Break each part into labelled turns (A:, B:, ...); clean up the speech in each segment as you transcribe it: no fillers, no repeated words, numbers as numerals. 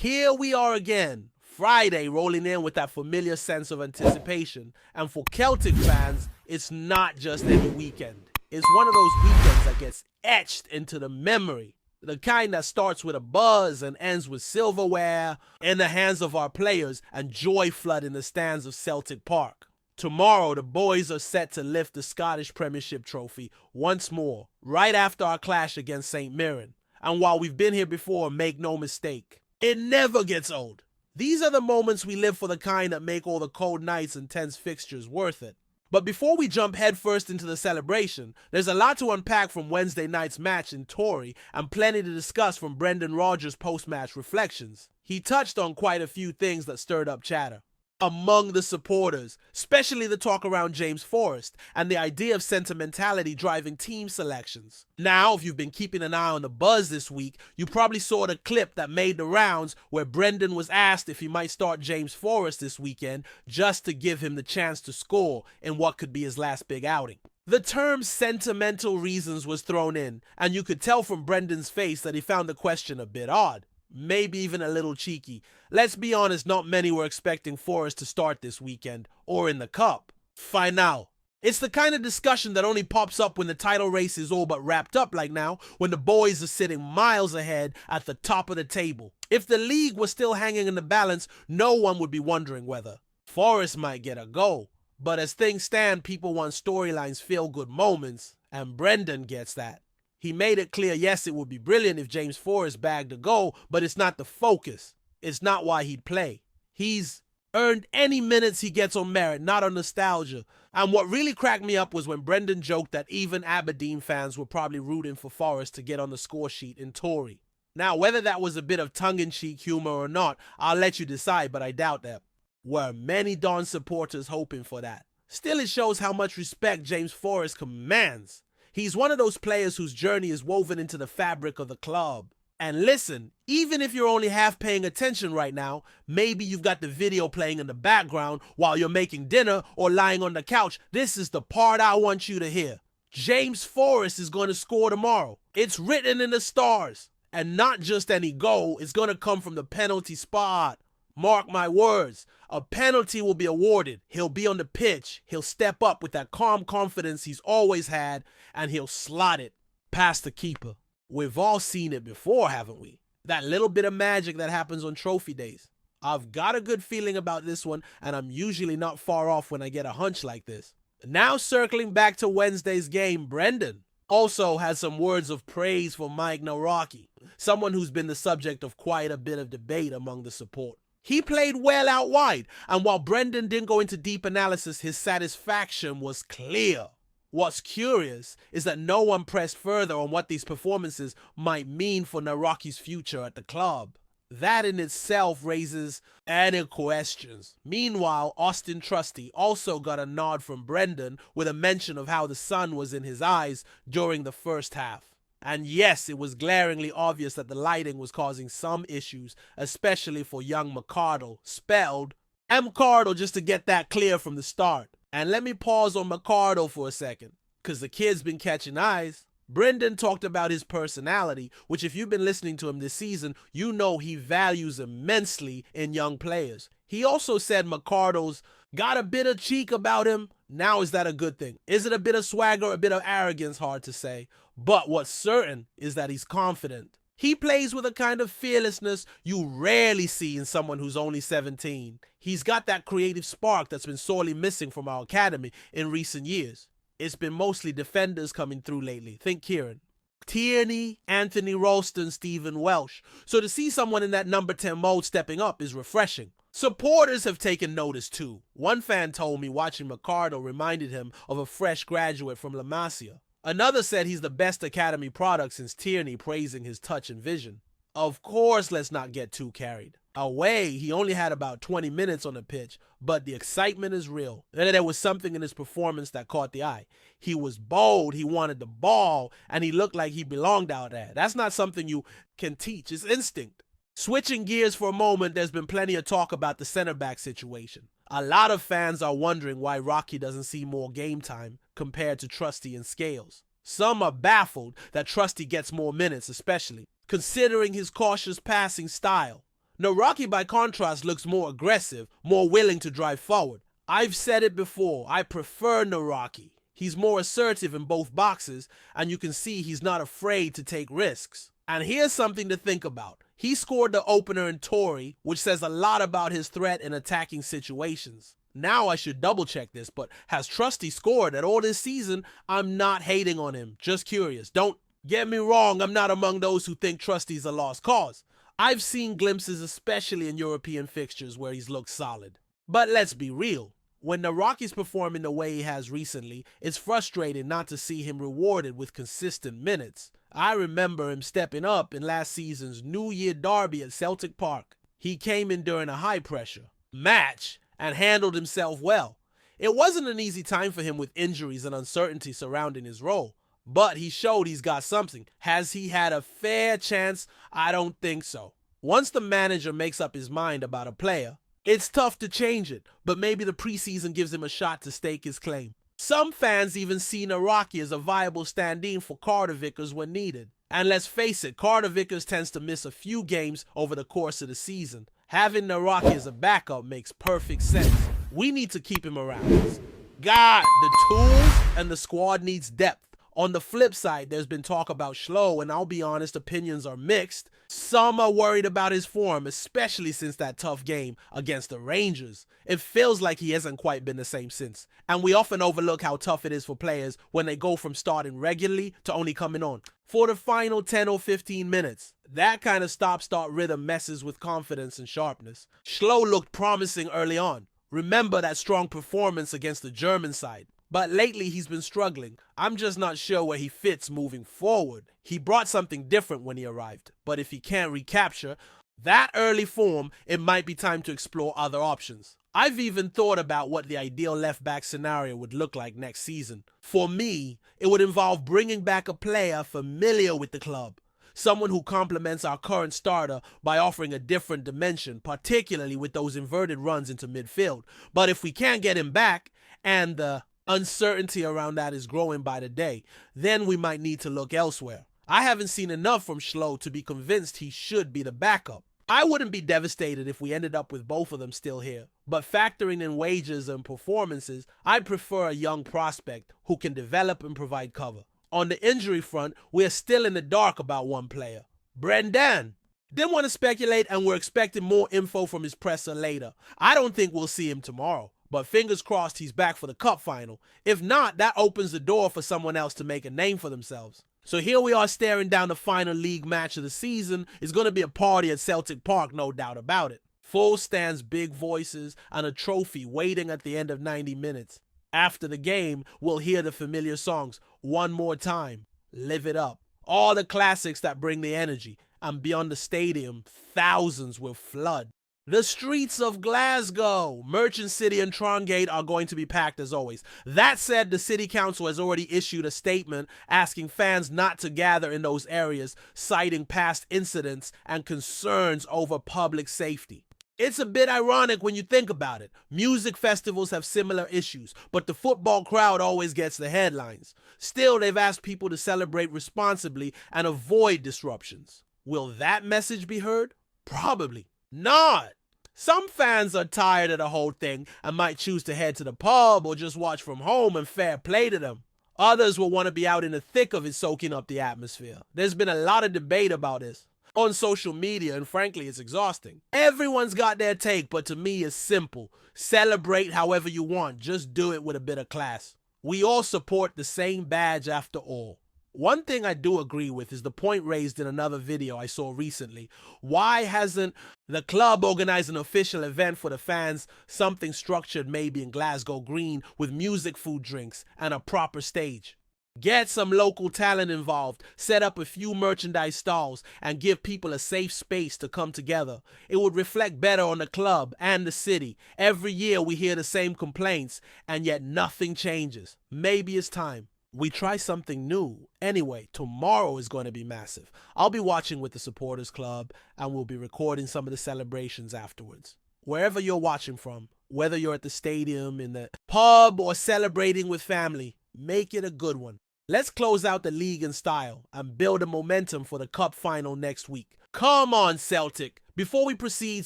A: Here we are again, Friday rolling in with that familiar sense of anticipation. And for Celtic fans, it's not just any weekend. It's one of those weekends that gets etched into the memory. The kind that starts with a buzz and ends with silverware in the hands of our players and joy flood in the stands of Celtic Park. Tomorrow, the boys are set to lift the Scottish Premiership trophy once more, right after our clash against St. Mirren. And while we've been here before, make no mistake, it never gets old. These are the moments we live for, the kind that make all the cold nights and tense fixtures worth it. But before we jump headfirst into the celebration, there's a lot to unpack from Wednesday night's match in Tory and plenty to discuss from Brendan Rodgers' post-match reflections. He touched on quite a few things that stirred up chatter among the supporters, especially the talk around James Forrest and the idea of sentimentality driving team selections. Now, if you've been keeping an eye on the buzz this week, you probably saw the clip that made the rounds where Brendan was asked if he might start James Forrest this weekend just to give him the chance to score in what could be his last big outing. The term sentimental reasons was thrown in, and you could tell from Brendan's face that he found the question a bit odd. Maybe even a little cheeky. Let's be honest, not many were expecting Forrest to start this weekend, or in the cup. Final. It's the kind of discussion that only pops up when the title race is all but wrapped up, like now, when the boys are sitting miles ahead at the top of the table. If the league was still hanging in the balance, no one would be wondering whether Forrest might get a go. But as things stand, people want storylines, feel-good moments, and Brendan gets that. He made it clear, yes, it would be brilliant if James Forrest bagged a goal, but it's not the focus. It's not why he'd play. He's earned any minutes he gets on merit, not on nostalgia. And what really cracked me up was when Brendan joked that even Aberdeen fans were probably rooting for Forrest to get on the score sheet in Tory. Now, whether that was a bit of tongue-in-cheek humor or not, I'll let you decide, but I doubt that. Were many Don supporters hoping for that? Still, it shows how much respect James Forrest commands. He's one of those players whose journey is woven into the fabric of the club. And listen, even if you're only half paying attention right now, maybe you've got the video playing in the background while you're making dinner or lying on the couch, this is the part I want you to hear. James Forrest is going to score tomorrow. It's written in the stars. And not just any goal, it's going to come from the penalty spot. Mark my words, a penalty will be awarded. He'll be on the pitch. He'll step up with that calm confidence he's always had, and he'll slot it past the keeper. We've all seen it before, haven't we? That little bit of magic that happens on trophy days. I've got a good feeling about this one, and I'm usually not far off when I get a hunch like this. Now circling back to Wednesday's game, Brendan also has some words of praise for Mike Noraki, someone who's been the subject of quite a bit of debate among the support. He played well out wide, and while Brendan didn't go into deep analysis, his satisfaction was clear. What's curious is that no one pressed further on what these performances might mean for Noraki's future at the club. That in itself raises any questions. Meanwhile, Austin Trusty also got a nod from Brendan with a mention of how the sun was in his eyes during the first half. And yes, it was glaringly obvious that the lighting was causing some issues, especially for young Micardo, spelled Micardo, just to get that clear from the start. And let me pause on Micardo for a second, because the kid's been catching eyes. Brendan talked about his personality, which if you've been listening to him this season, you know he values immensely in young players. He also said Micardo's got a bit of cheek about him. Now, is that a good thing? Is it a bit of swagger, a bit of arrogance? Hard to say. But what's certain is that he's confident. He plays with a kind of fearlessness you rarely see in someone who's only 17. He's got that creative spark that's been sorely missing from our academy in recent years. It's been mostly defenders coming through lately. Think Kieran, Tierney, Anthony Ralston, Stephen Welsh. So to see someone in that number 10 mold stepping up is refreshing. Supporters have taken notice too. One fan told me watching Micardo reminded him of a fresh graduate from La Masia. Another said he's the best academy product since Tierney, praising his touch and vision. Of course, let's not get too carried away. He only had about 20 minutes on the pitch, but the excitement is real. There was something in his performance that caught the eye. He was bold, he wanted the ball, and he looked like he belonged out there. That's not something you can teach, it's instinct. Switching gears for a moment, there's been plenty of talk about the center back situation. A lot of fans are wondering why Rocky doesn't see more game time compared to Trusty and Scales. Some are baffled that Trusty gets more minutes, especially considering his cautious passing style. Noraki, by contrast, looks more aggressive, more willing to drive forward. I've said it before, I prefer Noraki. He's more assertive in both boxes, and you can see he's not afraid to take risks. And here's something to think about. He scored the opener in Tory, which says a lot about his threat in attacking situations. Now I should double check this, but has Trusty scored at all this season? I'm not hating on him, just curious. Don't get me wrong, I'm not among those who think Trusty's a lost cause. I've seen glimpses, especially in European fixtures, where he's looked solid. But let's be real. When Noraki's performing the way he has recently, it's frustrating not to see him rewarded with consistent minutes. I remember him stepping up in last season's New Year derby at Celtic Park. He came in during a high-pressure match and handled himself well. It wasn't an easy time for him with injuries and uncertainty surrounding his role, but he showed he's got something. Has he had a fair chance? I don't think so. Once the manager makes up his mind about a player, it's tough to change it, but maybe the preseason gives him a shot to stake his claim. Some fans even see Noraki as a viable stand-in for Carter Vickers when needed. And let's face it, Carter Vickers tends to miss a few games over the course of the season. Having Noraki as a backup makes perfect sense. We need to keep him around. God, the tools and the squad needs depth. On the flip side, there's been talk about Schlow, and I'll be honest, opinions are mixed. Some are worried about his form, especially since that tough game against the Rangers. It feels like he hasn't quite been the same since. And we often overlook how tough it is for players when they go from starting regularly to only coming on for the final 10 or 15 minutes. That kind of stop-start rhythm messes with confidence and sharpness. Schlow looked promising early on. Remember that strong performance against the German side. But lately he's been struggling. I'm just not sure where he fits moving forward. He brought something different when he arrived, but if he can't recapture that early form, it might be time to explore other options. I've even thought about what the ideal left-back scenario would look like next season. For me, it would involve bringing back a player familiar with the club. Someone who complements our current starter by offering a different dimension, particularly with those inverted runs into midfield. But if we can't get him back, and the uncertainty around that is growing by the day, then we might need to look elsewhere. I haven't seen enough from Schlow to be convinced he should be the backup. I wouldn't be devastated if we ended up with both of them still here, but factoring in wages and performances, I'd prefer a young prospect who can develop and provide cover. On the injury front, we're still in the dark about one player, Brendan. Didn't want to speculate, and we're expecting more info from his presser later. I don't think we'll see him tomorrow, but fingers crossed he's back for the cup final. If not, that opens the door for someone else to make a name for themselves. So here we are staring down the final league match of the season. It's going to be a party at Celtic Park, no doubt about it. Full stands, big voices, and a trophy waiting at the end of 90 minutes. After the game, we'll hear the familiar songs, One More Time, Live It Up, all the classics that bring the energy, and beyond the stadium, thousands will flood. The streets of Glasgow, Merchant City and Trongate are going to be packed as always. That said, the City Council has already issued a statement asking fans not to gather in those areas, citing past incidents and concerns over public safety. It's a bit ironic when you think about it. Music festivals have similar issues, but the football crowd always gets the headlines. Still, they've asked people to celebrate responsibly and avoid disruptions. Will that message be heard? Probably not. Some fans are tired of the whole thing and might choose to head to the pub or just watch from home, and fair play to them. Others will want to be out in the thick of it, soaking up the atmosphere. There's been a lot of debate about this on social media, and frankly, it's exhausting. Everyone's got their take, but to me, it's simple. Celebrate however you want. Just do it with a bit of class. We all support the same badge after all. One thing I do agree with is the point raised in another video I saw recently. Why hasn't the club organized an official event for the fans, something structured maybe in Glasgow Green with music, food, drinks, and a proper stage? Get some local talent involved, set up a few merchandise stalls, and give people a safe space to come together. It would reflect better on the club and the city. Every year we hear the same complaints, and yet nothing changes. Maybe it's time we try something new. Anyway, tomorrow is going to be massive. I'll be watching with the supporters club, and we'll be recording some of the celebrations afterwards. Wherever you're watching from, whether you're at the stadium, in the pub, or celebrating with family, make it a good one. Let's close out the league in style and build a momentum for the cup final next week. Come on, Celtic. Before we proceed,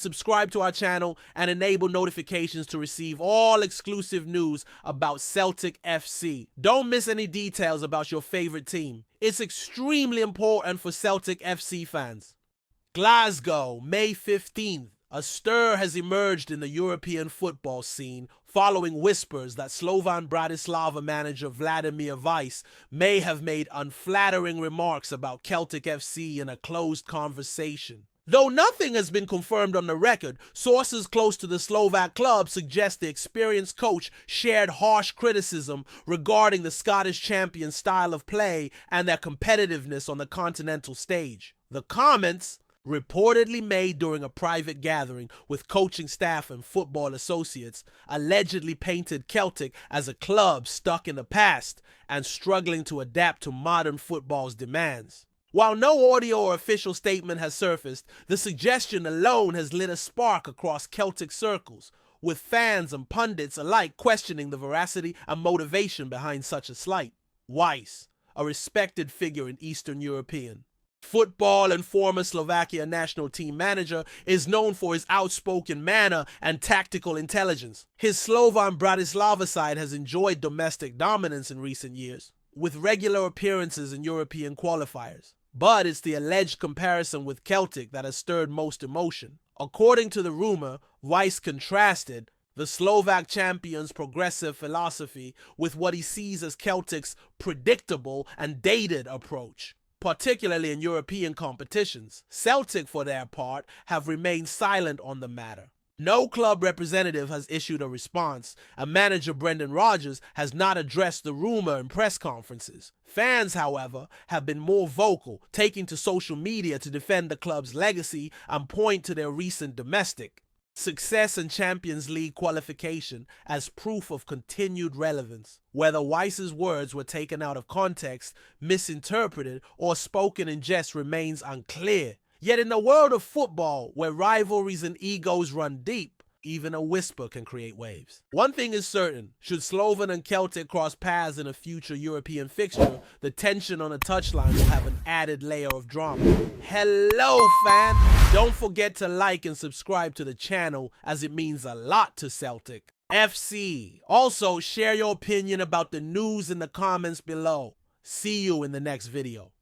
A: subscribe to our channel and enable notifications to receive all exclusive news about Celtic FC. Don't miss any details about your favorite team. It's extremely important for Celtic FC fans. Glasgow, May 15th. A stir has emerged in the European football scene following whispers that Slovan Bratislava manager Vladimir Weiss may have made unflattering remarks about Celtic FC in a closed conversation. Though nothing has been confirmed on the record, sources close to the Slovak club suggest the experienced coach shared harsh criticism regarding the Scottish champions' style of play and their competitiveness on the continental stage. The comments, reportedly made during a private gathering with coaching staff and football associates, allegedly painted Celtic as a club stuck in the past and struggling to adapt to modern football's demands. While no audio or official statement has surfaced, the suggestion alone has lit a spark across Celtic circles, with fans and pundits alike questioning the veracity and motivation behind such a slight. Weiss, a respected figure in Eastern European football and former Slovakia national team manager, is known for his outspoken manner and tactical intelligence. His Slovan Bratislava side has enjoyed domestic dominance in recent years, with regular appearances in European qualifiers. But it's the alleged comparison with Celtic that has stirred most emotion. According to the rumor, Weiss contrasted the Slovak champion's progressive philosophy with what he sees as Celtic's predictable and dated approach, particularly in European competitions. Celtic, for their part, have remained silent on the matter. No club representative has issued a response, and manager Brendan Rodgers has not addressed the rumor in press conferences. Fans, however, have been more vocal, taking to social media to defend the club's legacy and point to their recent domestic success and Champions League qualification as proof of continued relevance. Whether Weiss's words were taken out of context, misinterpreted, or spoken in jest remains unclear. Yet in the world of football, where rivalries and egos run deep, even a whisper can create waves. One thing is certain, should Slovan and Celtic cross paths in a future European fixture, the tension on the touchline will have an added layer of drama. Hello, fan! Don't forget to like and subscribe to the channel, as it means a lot to Celtic FC. Also, share your opinion about the news in the comments below. See you in the next video.